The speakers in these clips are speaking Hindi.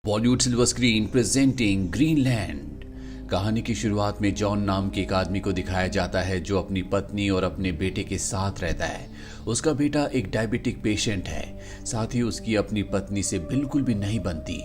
Bollywood silver screen presenting Greenland. कहानी की शुरुआत में जॉन नाम के एक आदमी को दिखाया जाता है जो अपनी पत्नी और अपने बेटे के साथ रहता है। उसका बेटा एक डायबिटिक पेशेंट है, साथ ही उसकी अपनी पत्नी से बिल्कुल भी नहीं बनती।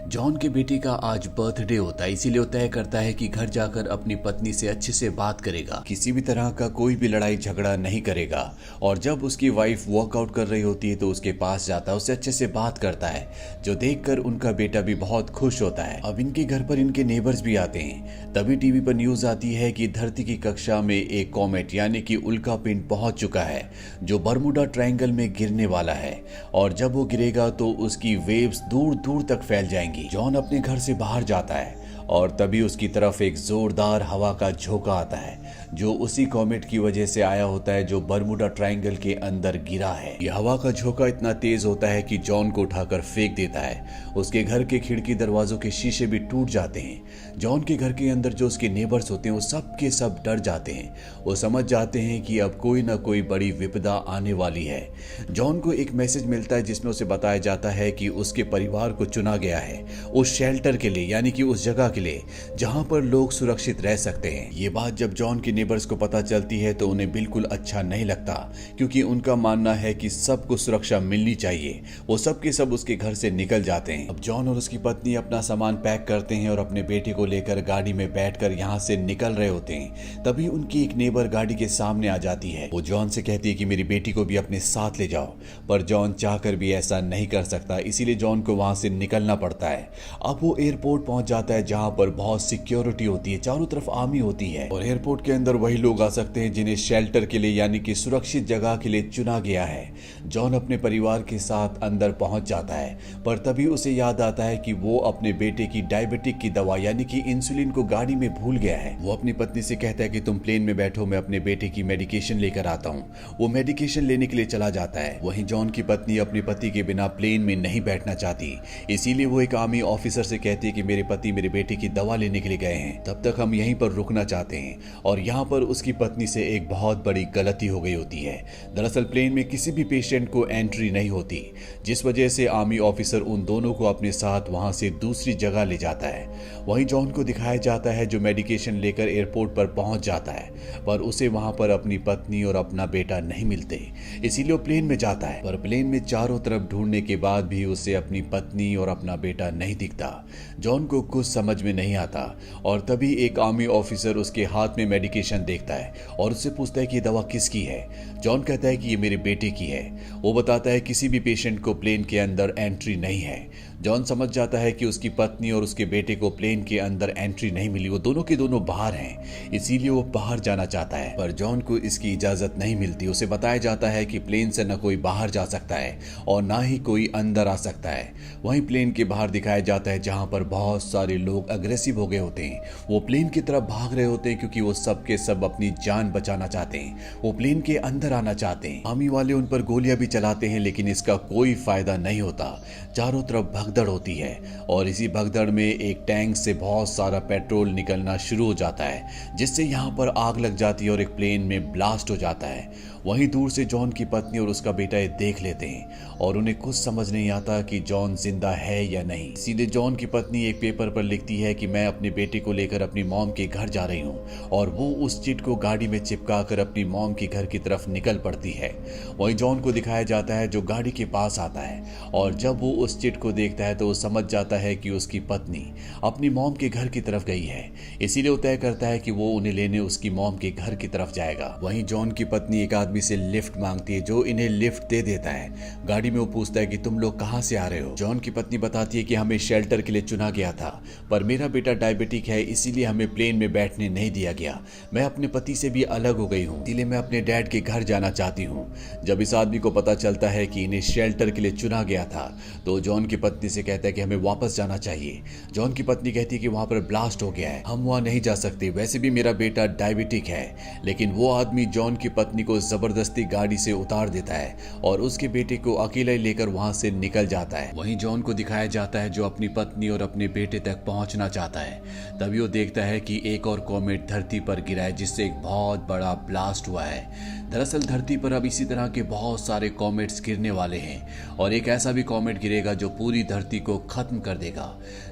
जॉन के बेटे का आज बर्थडे होता है, इसीलिए वो तय करता है कि घर जाकर अपनी पत्नी से अच्छे से बात करेगा, किसी भी तरह का कोई भी लड़ाई झगड़ा नहीं करेगा। और जब उसकी वाइफ वर्कआउट कर रही होती है तो उसके पास जाता है, उससे अच्छे से बात करता है, जो देखकर उनका बेटा भी बहुत खुश होता है। अब इनके घर पर इनके नेबर्स भी आते हैं। तभी टीवी पर न्यूज आती है कि धरती की कक्षा में एक कॉमेट यानी कि उल्का पिंड पहुंच चुका है, जो बर्मुडा ट्रायंगल में गिरने वाला है। और जब वो गिरेगा तो उसकी वेव्स दूर दूर तक फैल जाएंगी। जॉन अपने घर से बाहर जाता है और तभी उसकी तरफ एक जोरदार हवा का झोंका आता है, जो उसी कॉमेट की वजह से आया होता है जो बर्मुडा ट्रायंगल के अंदर गिरा है। यह हवा का झोंका इतना तेज होता है कि जॉन को उठाकर फेंक देता है। उसके घर के खिड़की दरवाजों के शीशे भी टूट जाते हैं। जॉन के घर के अंदर जो उसके नेबर्स होते हैं वो सब के सब डर जाते हैं। वो समझ जाते हैं कि अब कोई ना कोई बड़ी विपदा आने वाली है। जॉन को एक मैसेज मिलता है जिसमें उसे बताया जाता है कि उसके परिवार को चुना गया है उस शेल्टर के लिए, यानी कि उस जगह के लिए जहां पर लोग सुरक्षित रह सकते हैं। ये बात जब जॉन के नेबर्स को पता चलती है तो उन्हें बिल्कुल अच्छा नहीं लगता, क्योंकि उनका मानना है कि सबको सुरक्षा मिलनी चाहिए। वो सब के सब उसके घर से निकल जाते हैं। अब जॉन और उसकी पत्नी अपना सामान पैक करते हैं और अपने बेटे को लेकर गाड़ी में बैठकर यहाँ से निकल रहे होते हैं। तभी उनकी एक नेबर गाड़ी के सामने आ जाती है। वो जॉन से कहती है कि मेरी बेटी को भी अपने साथ ले जाओ, पर जॉन चाहकर भी ऐसा नहीं कर सकता, इसीलिए जॉन को वहां से निकलना पड़ता है। अब वो एयरपोर्ट पहुंच जाता है जहां पर बहुत सिक्योरिटी होती है, चारों तरफ आर्मी होती है और एयरपोर्ट के अंदर वही लोग आ सकते हैं जिन्हें शेल्टर के लिए यानी कि सुरक्षित जगह के लिए चुना गया है। जॉन अपने परिवार के साथ अंदर पहुंच जाता है, पर तभी उसे याद आता है कि वो अपने बेटे की डायबिटिक की दवा यानी कि इंसुलिन को गाड़ी में भूल गया है। वो अपनी पत्नी से कहता है कि तुम प्लेन में बैठो, मैं अपने बेटे की मेडिकेशन लेकर आता हूँ। वो मेडिकेशन लेने के लिए चला जाता है। वहीं जॉन की पत्नी अपने पति के बिना प्लेन में नहीं बैठना चाहती, इसीलिए वो एक आर्मी ऑफिसर से कहती है कि मेरे पति मेरे बेटे की दवा लेने के लिए गए हैं, तब तक हम यहीं पर रुकना चाहते हैं। और यहाँ पर उसकी पत्नी से एक बहुत बड़ी गलती हो गई होती है। दरअसल प्लेन में किसी भी पेशेंट को एंट्री नहीं होती, जिस वजह से आर्मी ऑफिसर उन दोनों को अपने साथ वहां से दूसरी जगह ले जाता है। वहीं जॉन को दिखाया जाता है जो मेडिकेशन लेकर एयरपोर्ट पर पहुंच जाता है, पर उसे वहां पर अपनी पत्नी और अपना बेटा नहीं मिलते, इसीलिए वो प्लेन में जाता है। पर प्लेन में चारों तरफ ढूंढने के बाद भी उसे अपनी पत्नी और अपना बेटा नहीं दिखता। जॉन को कुछ समझ में नहीं आता और तभी एक आर्मी ऑफिसर उसके हाथ में मेडिकेशन देखता है और उससे पूछता है कि ये दवा किसकी है। जॉन कहता है कि ये मेरे बेटे की है। वो बताता है किसी भी पेशेंट को प्लेन के अंदर एंट्री नहीं है। जॉन समझ जाता है कि उसकी पत्नी और उसके बेटे को प्लेन के अंदर एंट्री नहीं मिली, वो दोनों के दोनों बाहर हैं, इसीलिए वो बाहर जाना चाहता है। पर जॉन को इसकी इजाजत नहीं मिलती। उसे बताया जाता है कि प्लेन से न कोई बाहर जा सकता है और ना ही कोई अंदर आ सकता है। वहीं प्लेन के बाहर दिखाया जाता है जहां पर बहुत सारे लोग अग्रेसिव हो गए होते हैं। वो प्लेन की तरफ भाग रहे होते हैं क्योंकि वो सब के सब अपनी जान बचाना चाहते हैं। वो प्लेन के अंदर आना चाहते हैं। आर्मी वाले उन पर गोलियां भी चलाते हैं, लेकिन इसका कोई फायदा नहीं होता। चारों तरफ भगदड़ होती है और इसी भगदड़ में एक टैंक से बहुत सारा पेट्रोल निकलना शुरू हो जाता है, जिससे यहाँ पर आग लग जाती है और एक प्लेन में ब्लास्ट हो जाता है। वहीं दूर से जॉन की पत्नी और उसका बेटा ये देख लेते हैं और उन्हें कुछ समझ नहीं आता कि जॉन जिंदा है या नहीं। सीधे जॉन की पत्नी एक पेपर पर लिखती है कि मैं अपने बेटे को लेकर अपनी मॉम के घर जा रही हूँ, और वो उस चिट को गाड़ी में चिपका कर अपनी मॉम के घर की तरफ निकल पड़ती है। वहीं जॉन को दिखाया जाता है जो गाड़ी के पास आता है, और जब वो उस चिट को देखता है तो वो समझ जाता है कि उसकी पत्नी अपनी मॉम के घर की तरफ गई है, इसीलिए वो तय करता है कि वो उन्हें लेने उसकी मॉम के घर की तरफ जाएगा। वहीं जॉन की पत्नी एक आदमी से लिफ्ट मांगती है, जो इन्हें लिफ्ट दे देता है। गाड़ी में वो पूछता है कि तुम लोग कहां से आ रहे हो। जॉन की पत्नी बताती है कि हमें शेल्टर के लिए चुना गया था, पर मेरा बेटा डायबिटिक है, इसीलिए हमें प्लेन में बैठने नहीं दिया गया। मैं अपने पति से भी अलग हो गई हूँ, इसलिए मैं अपने डैड के घर जाना चाहती हूँ। जब इस आदमी को पता चलता है कि इन्हें शेल्टर के लिए चुना गया था तो जॉन की पत्नी से कहता है कि हमें वापस जाना चाहिए। जॉन की पत्नी कहती है कि वहां पर ब्लास्ट हो गया है, हम वहां नहीं जा सकते, वैसे भी मेरा बेटा डायबिटिक है। लेकिन वो आदमी जॉन की पत्नी को जबरदस्ती गाड़ी से उतार देता है और उसके बेटे को अकेला ही लेकर वहां से निकल जाता है। वहीं जॉन को दिखाया जाता है जो अपनी पत्नी और अपने बेटे तक पहुंचना चाहता है। तभी वो देखता है कि एक और कॉमेट धरती पर गिरा है, जिससे एक बहुत बड़ा ब्लास्ट हुआ है। दरअसल धरती पर अब इसी तरह के बहुत सारे कॉमेट्स गिरने वाले हैं और एक ऐसा भी कॉमेट गिरेगा जो पूरी धरती को खत्म कर देगा।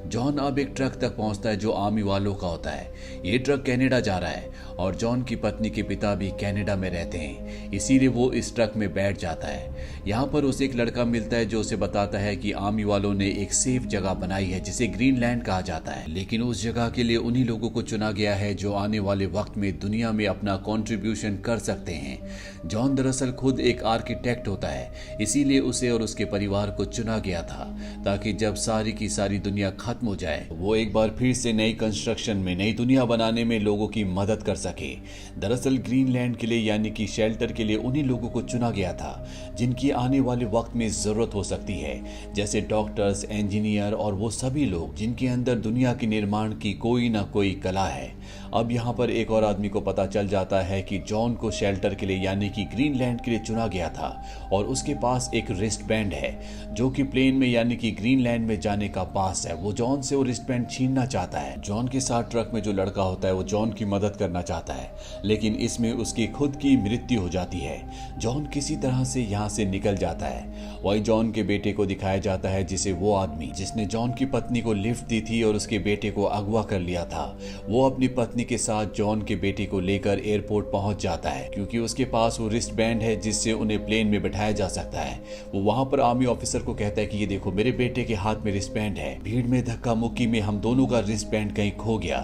जॉन अब एक ट्रक तक पहुंचता है जो आर्मी वालों का होता है। ये ट्रक कनाडा जा रहा है और जॉन की पत्नी के पिता भी कनाडा में रहते हैं, इसीलिए वो इस ट्रक में बैठ जाता है। यहाँ पर उसे एक लड़का मिलता है जो उसे बताता है कि आर्मी वालों ने एक सेफ जगह बनाई है जिसे ग्रीनलैंड कहा जाता है, लेकिन उस जगह के लिए उन्हीं लोगों को चुना गया है जो आने वाले वक्त में दुनिया में अपना कंट्रीब्यूशन कर सकते हैं। जॉन दरअसल खुद एक आर्किटेक्ट होता है, इसीलिए उसे और उसके परिवार को चुना गया था ताकि जब सारी की सारी दुनिया खत्म हो जाए वो एक बार फिर से नई कंस्ट्रक्शन में, नई दुनिया बनाने में लोगों की मदद कर सके। दरअसल ग्रीनलैंड के लिए यानी कि शेल्टर के लिए उन्हीं लोगों को चुना गया था जिनकी आने वाले वक्त में जरूरत हो सकती है, जैसे डॉक्टर्स, इंजीनियर और वो सभी लोग जिनके अंदर दुनिया के निर्माण की कोई ना कोई कला है। अब यहाँ पर एक और आदमी को पता चल जाता है कि जॉन को शेल्टर के लिए यानी कि ग्रीनलैंड के लिए चुना गया था और उसके पास एक रिस्ट बैंड है जो कि प्लेन में यानी कि ग्रीनलैंड में जाने का पास है। वो जॉन से वो रिस्ट बैंड छीनना चाहता है। जॉन के साथ ट्रक में जो लड़का होता है वो जॉन की मदद करना चाहता है, लेकिन इसमें उसकी खुद की मृत्यु हो जाती है। जॉन किसी तरह से यहाँ से निकल जाता है। वही जॉन के बेटे को दिखाया जाता है जिसे वो आदमी जिसने जॉन की पत्नी को लिफ्ट दी थी और उसके बेटे को अगवा कर लिया था, वो अपनी पत्नी के साथ जॉन के बेटे को लेकर एयरपोर्ट पहुंच जाता है क्योंकि उसके पास वो रिस्ट बैंड है जिससे उन्हें प्लेन में बैठाया जा सकता है। वो वहां पर आर्मी ऑफिसर को कहता है कि ये देखो मेरे बेटे के हाथ में रिस्ट बैंड है। भीड़ में धक्का मुक्की में हम दोनों का रिस्ट बैंड कहीं खो गया।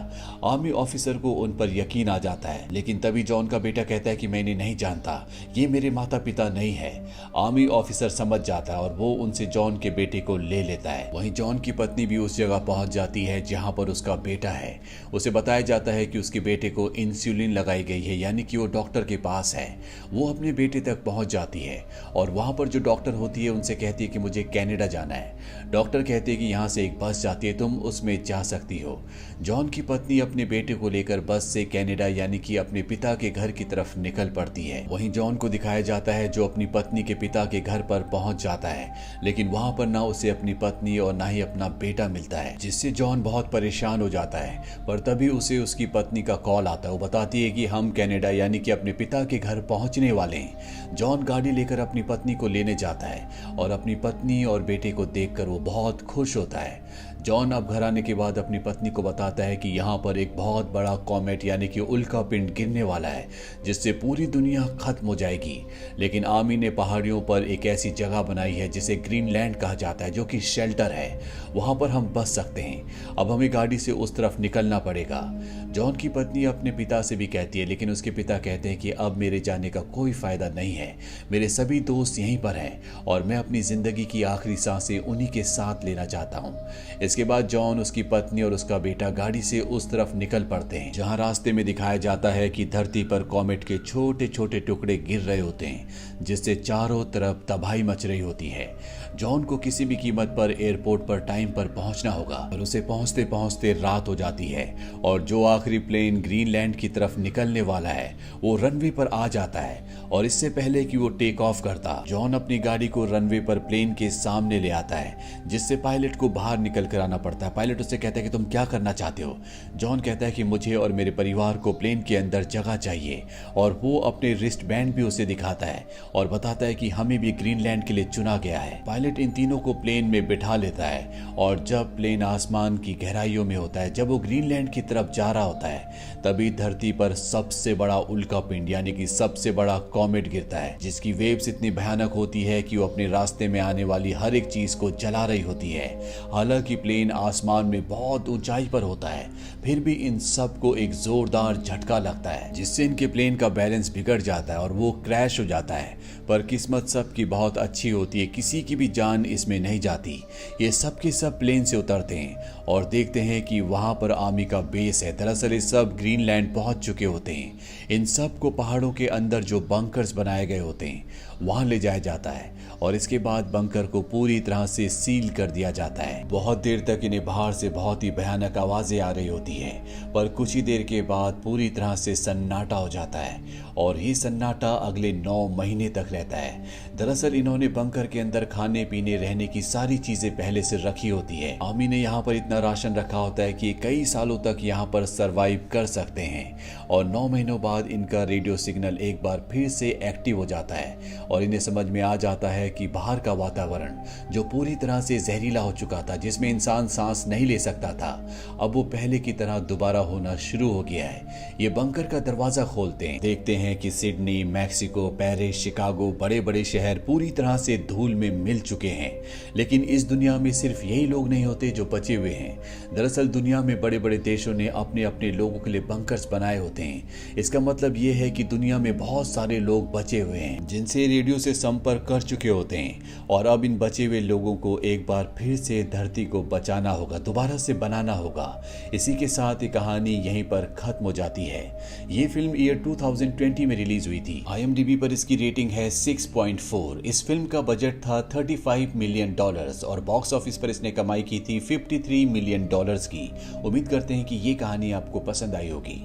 आर्मी ऑफिसर को उन पर यकीन आ जाता है, लेकिन तभी जॉन का बेटा कहता है कि मैं इन्हें नहीं जानता, ये मेरे माता पिता नहीं है। आर्मी ऑफिसर समझ जाता है और वो उनसे जॉन के बेटे को ले लेता है। वहीं जॉन की पत्नी भी उस जगह पहुंच जाती है जहां पर उसका बेटा है। उसे बताया जाता है कि उसके बेटे को इंसुलिन लगाई गई है यानी कि वो डॉक्टर के पास है। वो अपने बेटे तक पहुंच जाती है और वहां पर जो डॉक्टर होती है उनसे कहती है कि मुझे कनाडा जाना है। डॉक्टर कहते हैं कि यहाँ से एक बस जाती है, तुम उसमें जा सकती हो। जॉन की पत्नी अपने बेटे को लेकर बस से कनाडा यानी कि अपने पिता के घर की तरफ निकल पड़ती है। वहीं जॉन को दिखाया जाता है जो अपनी पत्नी के पिता के घर पर पहुंच जाता है, लेकिन वहां पर ना उसे अपनी पत्नी और ना ही अपना बेटा मिलता है, जिससे जॉन बहुत परेशान हो जाता है। पर तभी उसे उसकी पत्नी का कॉल आता है। वो बताती है कि हम कनाडा यानी कि अपने पिता के घर पहुंचने वाले हैं। जॉन गाड़ी लेकर अपनी पत्नी को लेने जाता है और अपनी पत्नी और बेटे को देखकर वो बहुत खुश होता है। जॉन अब घर आने के बाद अपनी पत्नी को बताता है कि यहाँ पर एक बहुत बड़ा कॉमेट यानी कि उल्का पिंड गिरने वाला है जिससे पूरी दुनिया खत्म हो जाएगी, लेकिन आर्मी ने पहाड़ियों पर एक ऐसी जगह बनाई है जिसे ग्रीनलैंड कहा जाता है जो कि शेल्टर है। वहां पर हम बच सकते हैं। अब हमें गाड़ी से उस तरफ निकलना पड़ेगा। जॉन की पत्नी अपने पिता से भी कहती है, लेकिन उसके पिता कहते हैं कि अब मेरे जाने का कोई फायदा नहीं है, मेरे सभी दोस्त यहीं पर हैं और मैं अपनी जिंदगी की आखिरी सांसें उन्हीं के साथ लेना चाहता हूँ। इसके बाद जॉन, उसकी पत्नी और उसका बेटा गाड़ी से उस तरफ निकल पड़ते हैं जहां रास्ते में दिखाया जाता है कि धरती पर कॉमेट के छोटे छोटे टुकड़े गिर रहे होते हैं जिससे चारों तरफ तबाही मच रही होती है। जॉन को किसी भी कीमत पर एयरपोर्ट पर टाइम पर पहुंचना होगा और उसे पहुंचते पहुंचते रात हो जाती है और जो आखिरी प्लेन ग्रीनलैंड की तरफ निकलने वाला है वो रनवे पर आ जाता है और इससे पहले कि वो टेक ऑफ करता, जॉन अपनी गाड़ी को रनवे पर प्लेन के सामने ले आता है जिससे पायलट को बाहर निकल कर आना पड़ता है। पायलट उससे कहता है कि तुम क्या करना चाहते हो? जॉन कहता है कि मुझे और मेरे परिवार को प्लेन के अंदर जगह चाहिए और वो अपने रिस्ट बैंड भी उसे दिखाता है और बताता है कि हमें भी ग्रीनलैंड के लिए चुना गया है। पायलट इन तीनों को प्लेन में बिठा लेता है और जब प्लेन आसमान की गहराइयों में होता है, जब वो ग्रीनलैंड की तरफ जा रहा होता है, तभी धरती पर सबसे बड़ा उल्का पिंड यानी कि सबसे बड़ा कॉमेट गिरता है जिसकी वेव्स इतनी भयानक होती है कि वो अपने रास्ते में आने वाली हर एक चीज को जला रही होती है। हालांकि प्लेन आसमान में बहुत ऊंचाई पर होता है, फिर भी इन सब को एक जोरदार झटका लगता है जिससे इनके प्लेन का बैलेंस बिगड़ जाता है और वो क्रैश हो जाता है। पर किस्मत सबकी बहुत अच्छी होती है, किसी की भी जान इसमें नहीं जाती। ये सब के सब प्लेन से उतरते हैं और देखते हैं कि वहां पर आर्मी का बेस है। दरअसल ये सब ग्रीनलैंड पहुंच चुके होते हैं। इन सब को पहाड़ों के अंदर जो बंकर्स बनाए गए होते हैं वहां ले जाया जाता है और इसके बाद बंकर को पूरी तरह से सील कर दिया जाता है। बहुत बहुत देर तक इन्हें बाहर से बहुत ही भयानक आवाजें आ रही होती है, पर कुछ ही देर के बाद पूरी तरह से सन्नाटा हो जाता है और ये सन्नाटा अगले 9 महीने तक रहता है। दरअसल इन्होंने बंकर के अंदर खाने पीने रहने की सारी चीजें पहले से रखी होती है। आर्मी ने यहाँ पर इतना राशन रखा होता है कि कई सालों तक यहाँ पर सरवाइव कर सकते हैं और 9 महीनों बाद इनका रेडियो सिग्नल एक बार फिर से एक्टिव हो जाता है और इन्हें समझ में आ जाता है कि बाहर का वातावरण जो पूरी तरह से जहरीला हो चुका था, जिसमें इंसान सांस नहीं ले सकता था, अब वो पहले की तरह दोबारा होना शुरू हो गया है। ये बंकर का दरवाजा खोलते हैं, देखते हैं कि सिडनी, मैक्सिको, पेरिस, शिकागो, बड़े बड़े शहर पूरी तरह से धूल में मिल चुके हैं। लेकिन इस दुनिया में सिर्फ यही लोग नहीं होते जो बचे हुए हैं। दरअसल दुनिया में बड़े बड़े देशों ने अपने अपने लोगों के लिए बंकर्स बनाए होते हैं। इसका मतलब ये है कि दुनिया में बहुत सारे लोग बचे हुए हैं जिनसे रेडियो से संपर्क कर चुके होते हैं और अब इन बचे हुए लोगों को एक बार फिर से धरती को बचाना होगा, दोबारा से बनाना होगा। इसी के साथ ये कहानी यहीं पर खत्म हो जाती है। ये फिल्म ईयर 2020 में रिलीज हुई थी। IMDb पर इसकी रेटिंग है 6.4। इस फिल्म का बजट था $35 मिलियन और बॉक्स ऑफिस पर इसने कमाई की थी $53 मिलियन की। उम्मीद करते हैं कि ये कहानी आपको पसंद आई होगी।